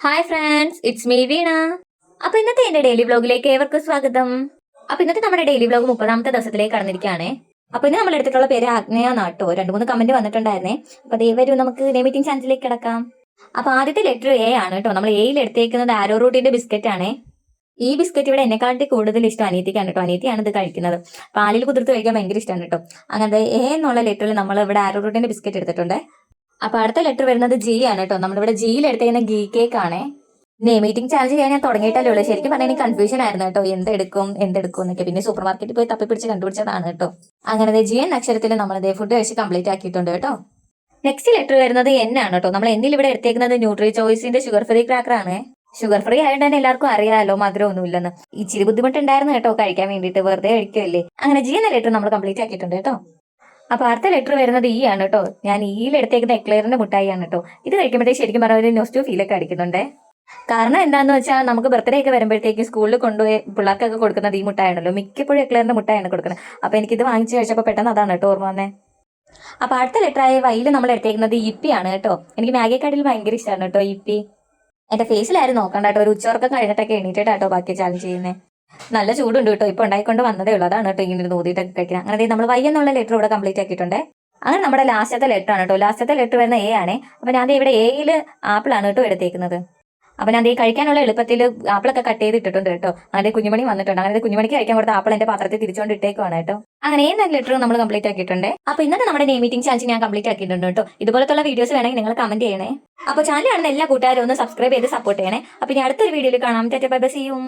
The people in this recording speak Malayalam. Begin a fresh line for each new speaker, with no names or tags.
ഹായ് ഫ്രണ്ട്സ്, ഇറ്റ്സ് മീ വീണ. അപ്പൊ ഇന്നത്തെ എന്റെ ഡെയിലി വ്ലോഗിലേക്ക് ഏവർക്കും സ്വാഗതം. അപ്പൊ ഇന്നത്തെ നമ്മുടെ ഡെയിലി വ്ലോഗ് 30ാമത്തെ ദിവസത്തിലേക്ക് കടന്നിരിക്കുകയാണ്. അപ്പൊ ഇന്ന് നമ്മൾ എടുത്തിട്ടുള്ള പേര് ആഗ്നേയ നാട്ടോ. 2-3 കമന്റ് വന്നിട്ടുണ്ടായിരുന്നേ. അപ്പൊ ദയവായി നമുക്ക് മീറ്റിംഗ് ചാൻസിലേക്ക് കിടക്കാം. അപ്പൊ ആദ്യത്തെ ലെറ്റർ എ ആണ് കേട്ടോ. നമ്മൾ എയിൽ എടുത്തേക്കുന്നത് ആരോ റൂട്ടിന്റെ ബിസ്ക്കറ്റ് ആണ്. ഈ ബിസ്ക്കറ്റ് ഇവിടെ എന്നെക്കാട്ടി കൂടുതൽ ഇഷ്ടം അനിയത്തിക്കാണ് കേട്ടോ. അനിയത്തിയാണ് ഇത് കഴിക്കുന്നത്. പാലിൽ കുതിർത്ത് കഴിക്കാൻ ഭയങ്കര ഇഷ്ടമാണ് കേട്ടോ. അങ്ങനത്തെ എ എന്നുള്ള ലെറ്ററിൽ നമ്മൾ ഇവിടെ ആരോ റൂട്ടിന്റെ ബിസ്ക്കറ്റ് എടുത്തിട്ടുണ്ട്. അപ്പൊ അടുത്ത ലെറ്റർ വരുന്നത് ജി ആണ് കേട്ടോ. നമ്മളിവിടെ ജിയിൽ എടുത്തേക്കുന്ന ഗീ കേക്ക് ആണേ. മീറ്റിംഗ് ചാർജ് ചെയ്യാൻ ഞാൻ തുടങ്ങിയിട്ടല്ലേ ഉള്ളൂ. ശരിക്കും പറഞ്ഞാൽ എനിക്ക് കൺഫ്യൂഷൻ ആയിരുന്നു കേട്ടോ, എന്തെടുക്കും എന്നൊക്കെ. പിന്നെ സൂപ്പർ മാർക്കറ്റിൽ പോയി തപ്പിപ്പിടിച്ച് കണ്ടുപിടിച്ചതാണ് കേട്ടോ. അങ്ങനെ ജി എൻ അക്ഷരത്തിൽ നമ്മളിതേ ഫുഡ് കഴിച്ച് കംപ്ലീറ്റ് ആക്കിയിട്ടുണ്ട് കേട്ടോ. നെക്സ്റ്റ് ലെറ്റർ വരുന്നത് എൻ ആണ് കേട്ടോ. നമ്മൾ എന്നിൽ ഇവിടെ എടുത്തേക്കുന്നത് ന്യൂട്രി ചോയ്സിന്റെ ഷുഗർ ഫ്രീ ക്രാക്കർ ആണ്. ഷുഗർ ഫ്രീ ആയതുകൊണ്ട് തന്നെ എല്ലാവർക്കും അറിയാമല്ലോ മധുരമൊന്നും ഇല്ലെന്ന്. ഇച്ചിരി ബുദ്ധിമുട്ടുണ്ടായിരുന്നു കേട്ടോ കഴിക്കാൻ വേണ്ടിയിട്ട്, വെറുതെ കഴിക്കുമല്ലേ. അങ്ങനെ ജി എന്ന ലെറ്റർ നമ്മൾ കംപ്ലീറ്റ് ആക്കിയിട്ടുണ്ട് കേട്ടോ. അപ്പൊ അടുത്ത ലെറ്റർ വരുന്നത് ഈ ആണ് കേട്ടോ. ഞാൻ ഈയിൽ എടുത്തേക്കുന്ന എക്ലെയറിന്റെ മുട്ടായി ആണ് കേട്ടോ. ഇത് കഴിക്കുമ്പോഴത്തേക്ക് ശരിക്കും പറഞ്ഞ ഒരു നൊസ്റ്റു ഫീലൊക്കെ അടിക്കുന്നുണ്ട്. കാരണം എന്താണെന്ന് വെച്ചാൽ നമുക്ക് ബർത്ത്ഡേ ഒക്കെ വരുമ്പോഴത്തേക്ക് സ്കൂളിൽ കൊണ്ടുപോയി പിള്ളേർക്കൊക്കെ കൊടുക്കുന്നത് ഈ മുട്ടായാണല്ലോ. മിക്കപ്പോഴും എക്ലെയറിന്റെ മുട്ടായാണ് കൊടുക്കുന്നത്. അപ്പൊ എനിക്കിത് വാങ്ങിച്ചു കഴിച്ചപ്പോൾ പെട്ടെന്ന് അതാണ് കേട്ടോ ഓർമ്മ വന്നേ. അപ്പൊ അടുത്ത ലെറ്ററായ വൈയിൽ നമ്മൾ എടുത്തേക്കുന്നത് ഇപ്പി ആണ് കേട്ടോ. എനിക്ക് മാഗിക്കാട്ടിൽ ഭയങ്കര ഇഷ്ടമാണ് കേട്ടോ ഇപ്പി. എന്റെ ഫേസിലായിരുന്നു നോക്കണ്ട കേട്ടോ. ഒരു ഉച്ചവർക്കം കഴിഞ്ഞിട്ടൊക്കെ എണീറ്റിട്ടാട്ടോ ബാക്കി ചാലഞ്ച് ചെയ്യുന്നത്. നല്ല ചൂടുണ്ട് കേട്ടോ. ഇപ്പൊ ഉണ്ടായിക്കൊണ്ട് വന്നതേ ഉള്ളൂ. അതാണ് കേട്ടോ ഇങ്ങനെ നൂതിയിട്ടൊക്കെ കഴിക്കുന്നത്. അങ്ങനെ നമ്മൾ വൈ എന്നുള്ള ലെറ്റർ ഇവിടെ കംപ്ലീറ്റ് ആക്കിയിട്ടുണ്ട്. അങ്ങനെ നമ്മുടെ ലാസ്റ്റത്തെ ലെറ്റർ ആണ് കേട്ടോ. ലാസ്റ്റത്തെ ലെറ്റർ വരുന്ന എ ആണ്. അപ്പൊ ഞാൻ ഇവിടെ എയിൽ ആപ്പിൾ ആണ് കേട്ടോ എടുത്തേക്കുന്നത്. അപ്പൊ ഞാൻ കഴിക്കാനുള്ള എളുപ്പത്തിൽ ആപ്പിളൊക്കെ കട്ട് ചെയ്ത് ഇട്ടിട്ടുണ്ട് കേട്ടോ. അങ്ങനെ കുഞ്ഞുമണി വന്നിട്ടുണ്ട്. അങ്ങനെ കുഞ്ഞുമണിക്ക് കഴിക്കാൻ കൊടുത്ത ആപ്പിൾ എന്റെ പാത്രത്തിൽ തിരിച്ചുകൊണ്ട് ഇട്ടേക്കുവാണ് കേട്ടോ. അങ്ങനെ ഏത് ലെറ്റർ നമ്മൾ കംപ്ലീറ്റ് ആക്കിയിട്ടുണ്ട്. അപ്പൊ ഇന്നത്തെ നമ്മുടെ മീറ്റിംഗ് ചാൻസ് ഞാൻ കംപ്ലീറ്റ് ആക്കിയിട്ടുണ്ട് കേട്ടോ. ഇതുപോലത്തുള്ള വീഡിയോസ് വേണമെങ്കിൽ നിങ്ങൾ കമന്റ് ചെയ്യണേ. അപ്പൊ ചാനൽ കാണുന്ന എല്ലാ കൂട്ടുകാരും ഒന്ന് സബ്സ്ക്രൈബ് ചെയ്ത് സപ്പോർട്ട് ചെയ്യണേ. അപ്പൊ ഇനി അടുത്തൊരു വീഡിയോയിൽ കാണാം. Tata bye bye, see U.